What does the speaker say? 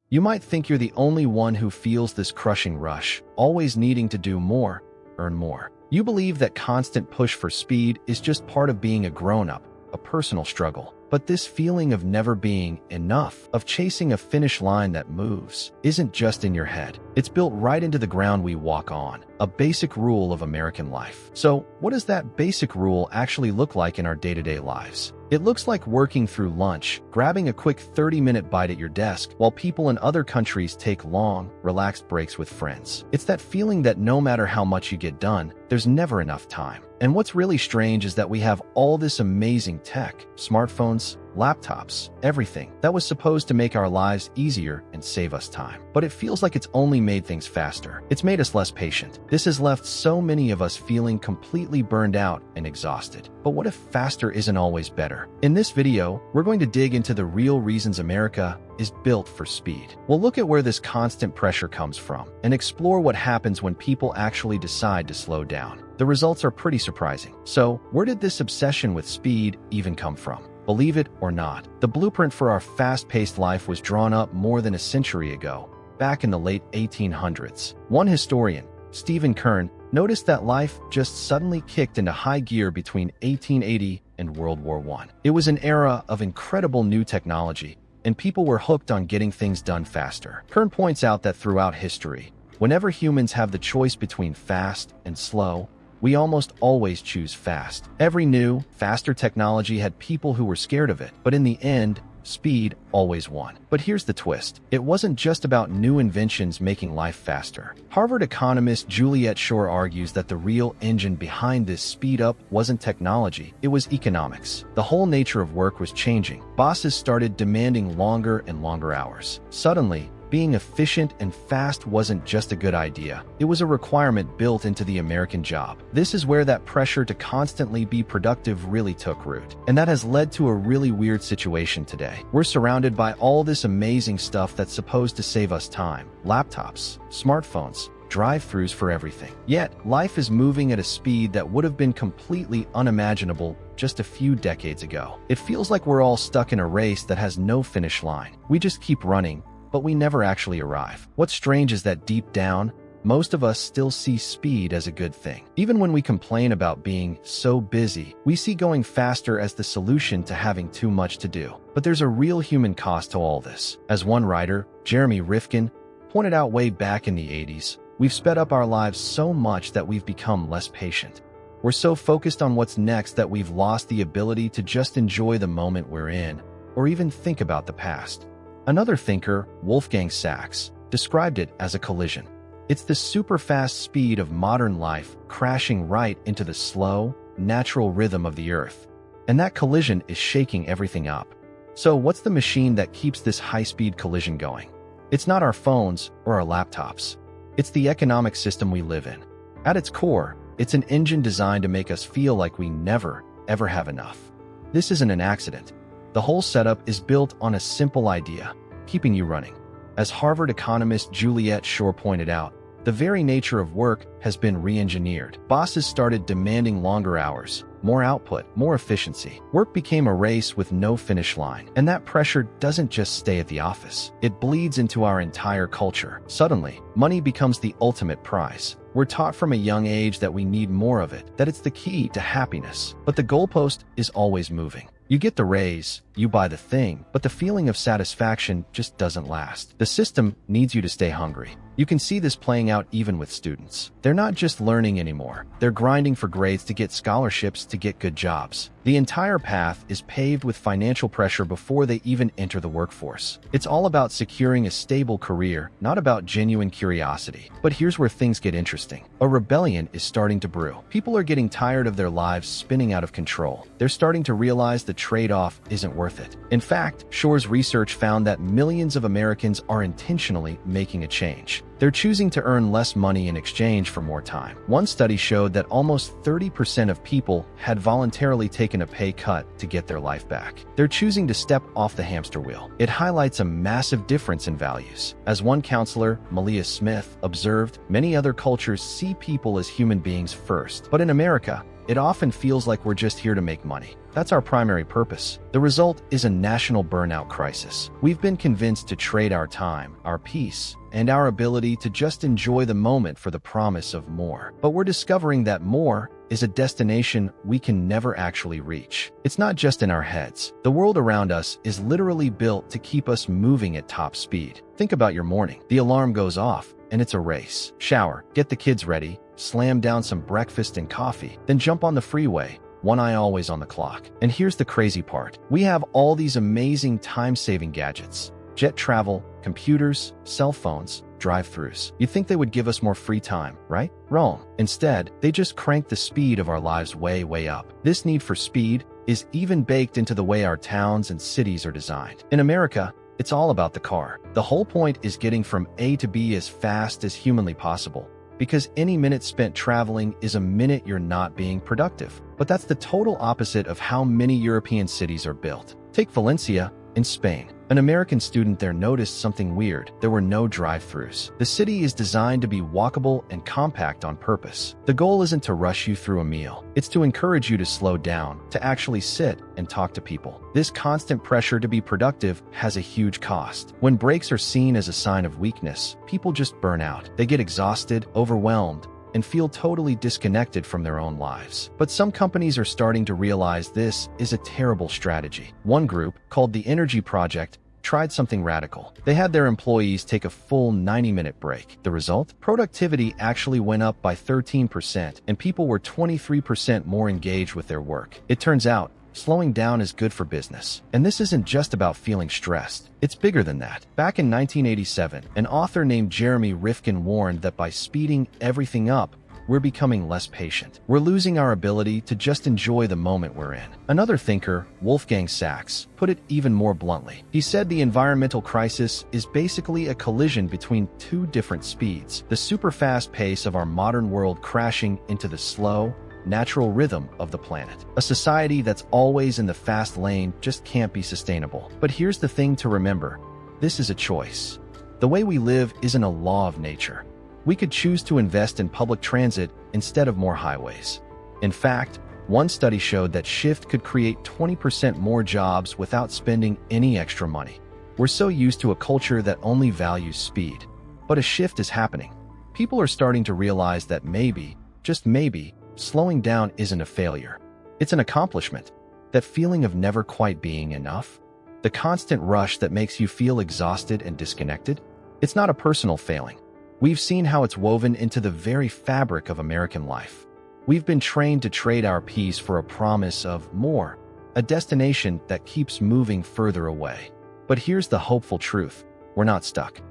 You might think you're the only one who feels this crushing rush, always needing to do more, earn more. You believe that constant push for speed is just part of being a grown-up, a personal struggle. But this feeling of never being enough, of chasing a finish line that moves, isn't just in your head. It's built right into the ground we walk on, a basic rule of American life. So, what does that basic rule actually look like in our day-to-day lives? It looks like working through lunch, grabbing a quick 30-minute bite at your desk, while people in other countries take long, relaxed breaks with friends. It's that feeling that no matter how much you get done, there's never enough time. And what's really strange is that we have all this amazing tech, smartphones, laptops, everything that was supposed to make our lives easier and save us time. But it feels like it's only made things faster. It's made us less patient. This has left so many of us feeling completely burned out and exhausted. But what if faster isn't always better? In this video, we're going to dig into the real reasons America is built for speed. We'll look at where this constant pressure comes from and explore what happens when people actually decide to slow down. The results are pretty surprising. So, where did this obsession with speed even come from? Believe it or not, the blueprint for our fast-paced life was drawn up more than a century ago, back in the late 1800s. One historian, Stephen Kern, noticed that life just suddenly kicked into high gear between 1880 and World War I. It was an era of incredible new technology, and people were hooked on getting things done faster. Kern points out that throughout history, whenever humans have the choice between fast and slow, we almost always choose fast. Every new, faster technology had people who were scared of it, but in the end, speed always won. But here's the twist. It wasn't just about new inventions making life faster. Harvard economist Juliet Schor argues that the real engine behind this speed up wasn't technology, it was economics. The whole nature of work was changing. Bosses started demanding longer and longer hours. Suddenly, being efficient and fast wasn't just a good idea. It was a requirement built into the American job. This is where that pressure to constantly be productive really took root. And that has led to a really weird situation today. We're surrounded by all this amazing stuff that's supposed to save us time. Laptops, smartphones, drive-thrus for everything. Yet, life is moving at a speed that would have been completely unimaginable just a few decades ago. It feels like we're all stuck in a race that has no finish line. We just keep running, but we never actually arrive. What's strange is that deep down, most of us still see speed as a good thing. Even when we complain about being so busy, we see going faster as the solution to having too much to do. But there's a real human cost to all this. As one writer, Jeremy Rifkin, pointed out way back in the 80s, we've sped up our lives so much that we've become less patient. We're so focused on what's next that we've lost the ability to just enjoy the moment we're in, or even think about the past. Another thinker, Wolfgang Sachs, described it as a collision. It's the super-fast speed of modern life crashing right into the slow, natural rhythm of the earth. And that collision is shaking everything up. So what's the machine that keeps this high-speed collision going? It's not our phones or our laptops. It's the economic system we live in. At its core, it's an engine designed to make us feel like we never, ever have enough. This isn't an accident. The whole setup is built on a simple idea: keeping you running. As Harvard economist Juliet Schor pointed out, the very nature of work has been re-engineered. Bosses started demanding longer hours, more output, more efficiency. Work became a race with no finish line. And that pressure doesn't just stay at the office. It bleeds into our entire culture. Suddenly, money becomes the ultimate prize. We're taught from a young age that we need more of it, that it's the key to happiness. But the goalpost is always moving. You get the raise, you buy the thing, but the feeling of satisfaction just doesn't last. The system needs you to stay hungry. You can see this playing out even with students. They're not just learning anymore. They're grinding for grades to get scholarships to get good jobs. The entire path is paved with financial pressure before they even enter the workforce. It's all about securing a stable career, not about genuine curiosity. But here's where things get interesting. A rebellion is starting to brew. People are getting tired of their lives spinning out of control. They're starting to realize the trade-off isn't worth it. In fact, Schor's research found that millions of Americans are intentionally making a change. They're choosing to earn less money in exchange for more time. One study showed that almost 30% of people had voluntarily taken a pay cut to get their life back. They're choosing to step off the hamster wheel. It highlights a massive difference in values. As one counselor, Malia Smith, observed, many other cultures see people as human beings first. But in America, it often feels like we're just here to make money. That's our primary purpose. The result is a national burnout crisis. We've been convinced to trade our time, our peace, and our ability to just enjoy the moment for the promise of more. But we're discovering that more is a destination we can never actually reach. It's not just in our heads. The world around us is literally built to keep us moving at top speed. Think about your morning. The alarm goes off, and it's a race. Shower, get the kids ready, slam down some breakfast and coffee, then jump on the freeway, one eye always on the clock. And here's the crazy part. We have all these amazing time-saving gadgets. Jet travel, computers, cell phones, drive-thrus. You'd think they would give us more free time, right? Wrong. Instead, they just crank the speed of our lives way, way up. This need for speed is even baked into the way our towns and cities are designed. In America, it's all about the car. The whole point is getting from A to B as fast as humanly possible, because any minute spent traveling is a minute you're not being productive. But that's the total opposite of how many European cities are built. Take Valencia in Spain. An American student there noticed something weird. There were no drive-thrus. The city is designed to be walkable and compact on purpose. The goal isn't to rush you through a meal. It's to encourage you to slow down, to actually sit and talk to people. This constant pressure to be productive has a huge cost. When breaks are seen as a sign of weakness, people just burn out. They get exhausted, overwhelmed, and feel totally disconnected from their own lives. But some companies are starting to realize this is a terrible strategy. One group, called the Energy Project, tried something radical. They had their employees take a full 90-minute break. The result? Productivity actually went up by 13%, and people were 23% more engaged with their work. It turns out, slowing down is good for business. And this isn't just about feeling stressed. It's bigger than that. Back in 1987, an author named Jeremy Rifkin warned that by speeding everything up, we're becoming less patient. We're losing our ability to just enjoy the moment we're in. Another thinker, Wolfgang Sachs, put it even more bluntly. He said the environmental crisis is basically a collision between two different speeds, the super-fast pace of our modern world crashing into the slow, natural rhythm of the planet. A society that's always in the fast lane just can't be sustainable. But here's the thing to remember. This is a choice. The way we live isn't a law of nature. We could choose to invest in public transit instead of more highways. In fact, one study showed that Shift could create 20% more jobs without spending any extra money. We're so used to a culture that only values speed. But a shift is happening. People are starting to realize that maybe, just maybe, slowing down isn't a failure. It's an accomplishment. That feeling of never quite being enough, the constant rush that makes you feel exhausted and disconnected, it's not a personal failing. We've seen how it's woven into the very fabric of American life. We've been trained to trade our peace for a promise of more, a destination that keeps moving further away. But here's the hopeful truth. We're not stuck.